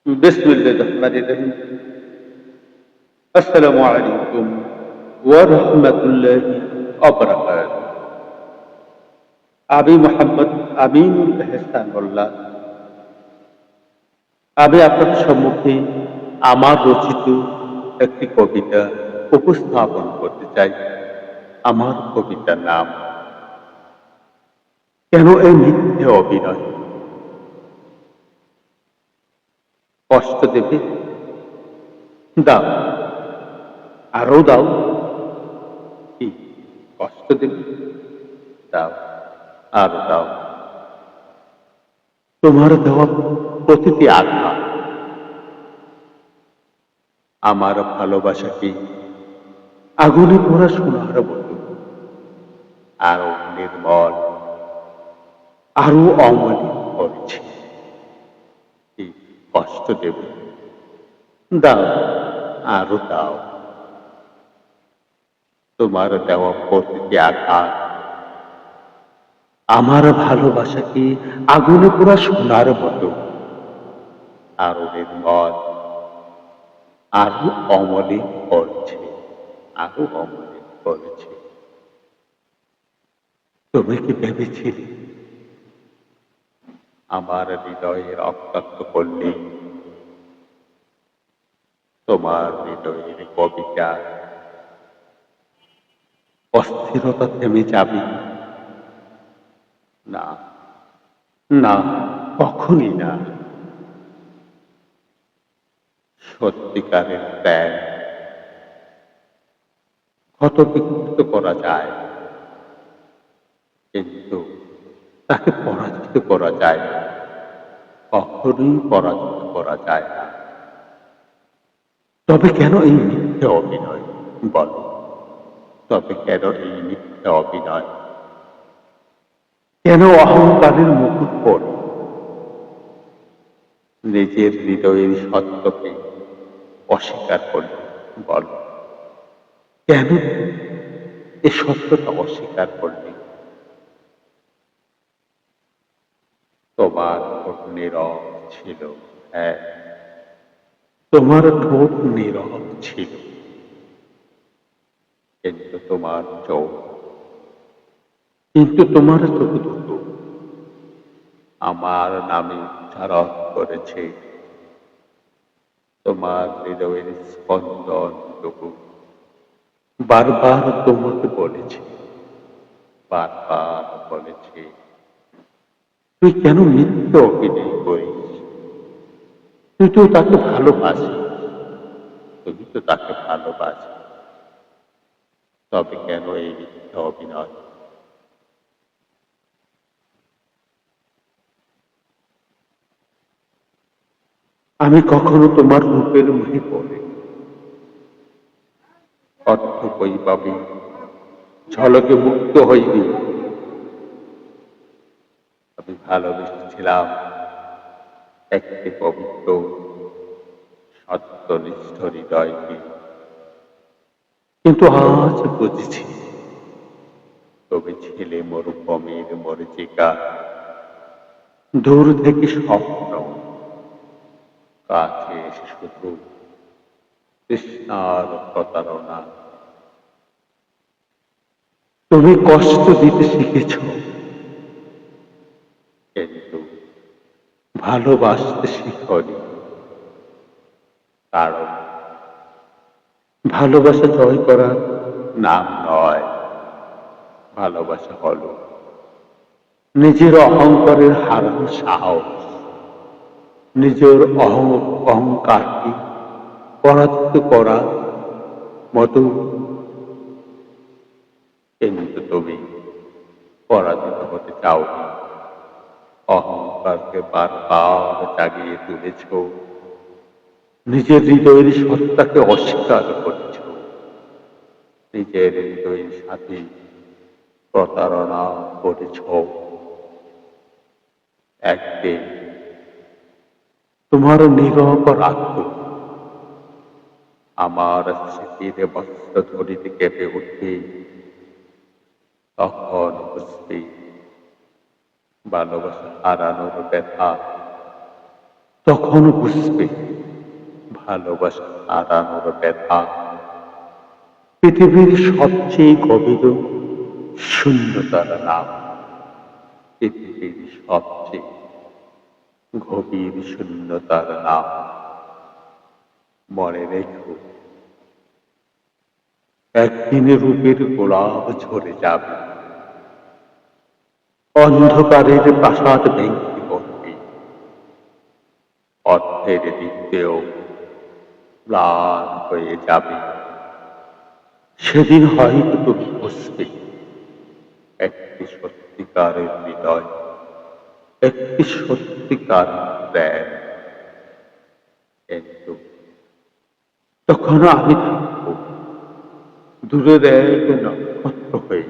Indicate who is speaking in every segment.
Speaker 1: بسم الله الرحمن الرحيم السلام عليكم ورحمة الله وبركاته আমি মোহাম্মদ আমিনুল এহসান মোল্লা। আমি আপনাদের সম্মুখে আমার রচিত একটি কবিতা উপস্থাপন করতে চাই। আমার কবিতার নাম কেন এই মিথ্যে অভিনয়। কষ্ট দেবে? দাও, আরো দাও। কি কষ্ট দেবে? দাও, আরো দাও। তোমার দেওয়া প্রতিটি আঘাত আমার ভালোবাসাকে আগুনে পোড়া সোনার মতো আরো নির্মল, আরো অমলিন করেছে। কি কষ্ট দেবে? দাও, আরো দাও। তোমার দেওয়া প্রতিটি আঘাত আমার ভালোবাসাকে আগুনে পোড়া সোনার মতো আরো নির্মল, আরো অমলিন করেছে, আরো অমলিন করেছে। তুমি কি ভেবেছিলে আমার হৃদয়ে রক্তাক্ত করলে তোমার হৃদয়ের কবিতা অস্থিরতা থেমে যাবে? না, না, কখনই না। সত্যিকারের ত্যাগ ক্ষত বিকৃত করা যায়, কিন্তু তাকে পরাজিত করা যায় না। কখনোই পরাজিত করা যায় না। তবে কেন এই মিথ্যে অভিনয়? বলো, তবে কেন এই মিথ্যে অভিনয়? কেন অহংকারের মুকুট পরে নিজের হৃদয়ের সত্যকে অস্বীকার করলে? বল, কেন এ সত্যটা অস্বীকার করলে? তোমার ঠোঁট নীরব ছিল। হ্যাঁ, তোমার ঠোঁট নীরব ছিল, কিন্তু তোমার চোখ, কিন্তু তোমার চোখ দুটো আমার নামে উচ্চারণ করেছে। তোমার হৃদয়ের স্পন্দনটুকু বারবার তোমাকে বলেছে, বারবার বলেছে, তুই কেন মিথ্যে অভিনয় করিস? তুই তো তাকে ভালোবাসিস, তুমি তো তাকে ভালোবাসিস। তবে কেন এই মিথ্যে অভিনয়? আমি কখনো তোমার রূপের মুখে পড়ে অর্থ কই পাবি, ঝলকে মুক্ত হইবি। আমি ভালোবেসেছিলাম একটি পবিত্র সত্যনিষ্ঠ হৃদয়কে, কিন্তু আজ বুঝেছি তুমি ছিলে মরুভূমির মরীচিকা। দূর থেকে স্বপ্ন, কাছে এসে শুধু তৃষ্ণার প্রতারণা। তুমি কষ্ট দিতে শিখেছ, কিন্তু ভালোবাসতে শিখনি। কারণ ভালোবাসা জয় করার নাম নয়। ভালোবাসা হলো নিজের অহংকারের হারানো সাহস, নিজের অহংকারকে পরাজিত করার মতো। কিন্তু তুমি পরাজিত হতে চাওনি, অহংকারকে বারবার জাগিয়ে তুলেছ, নিজের হৃদয়ের সত্তাকে অস্বীকার করেছ, নিজের হৃদয়ের সাথে প্রতারণা করেছ। একদিন তোমার নীরব রাখত আমার স্মৃতির বস্ত্র ধরিতে কেঁপে উঠবে। তখন বুঝবে ভালোবাসা হারানোর ব্যথা তখন বুঝবে ভালোবাসা হারানোর ব্যথা, পৃথিবীর সবচেয়ে গভীর শূন্যতার নাম। পৃথিবীর সবচেয়ে গভীর শূন্যতার নাম। মনে রেখো, একদিন রূপের গোলাপ ঝরে যাবে, অন্ধকারের প্রাসাদ ভেঙে পড়বে, অর্থের দিকতেও ম্লান হয়ে যাবে। সেদিন হয়তো তুমি বুঝবে একটি সত্যিকারের হৃদয়, একটি সত্যিকার প্রেম। কিন্তু তখন আমি থাকবো দূরের এক নক্ষত্র হয়ে,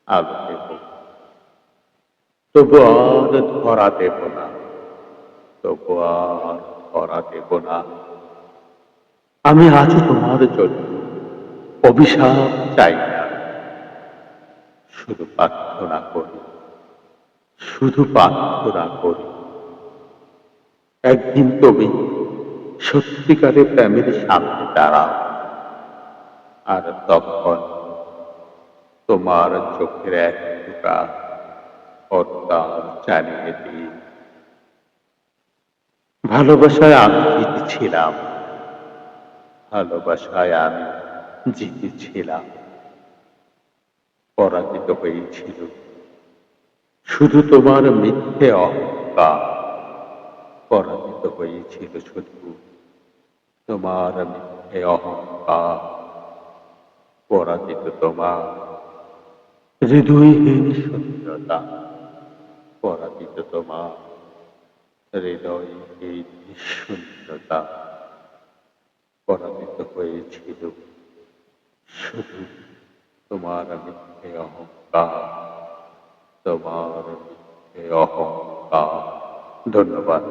Speaker 1: আলো দেব, তবু আর ধরা দেব না, তবু আর ধরা দেব না। আমি আজ তোমার জন্য অভিশাপ চাই না, শুধু প্রার্থনা করি, শুধু প্রার্থনা করি। একদিন তুমি সত্যিকারের প্রেমের সামনে দাঁড়াও, আর তখন তোমার চোখের এক ফোঁটা পর্দা চালিয়ে দিই। ভালোবাসায় আমি জিতেছিলাম, ভালোবাসায় আমি জিতেছিলাম। পরাজিত হয়েছিল শুধু তোমার মিথ্যে অহংকার, পরাজিত হয়েছিল শুধু তোমার মিথ্যে অহংকার, পরাজিত তোমার হৃদয়হীন শূন্যতা, পরাজিত তোমার হৃদয়হীন শূন্যতা, পরাজিত হয়েছিল শুধু তোমার মিথ্যে অহংকার, তোমার মিথ্যে অহংকার। ধন্যবাদ।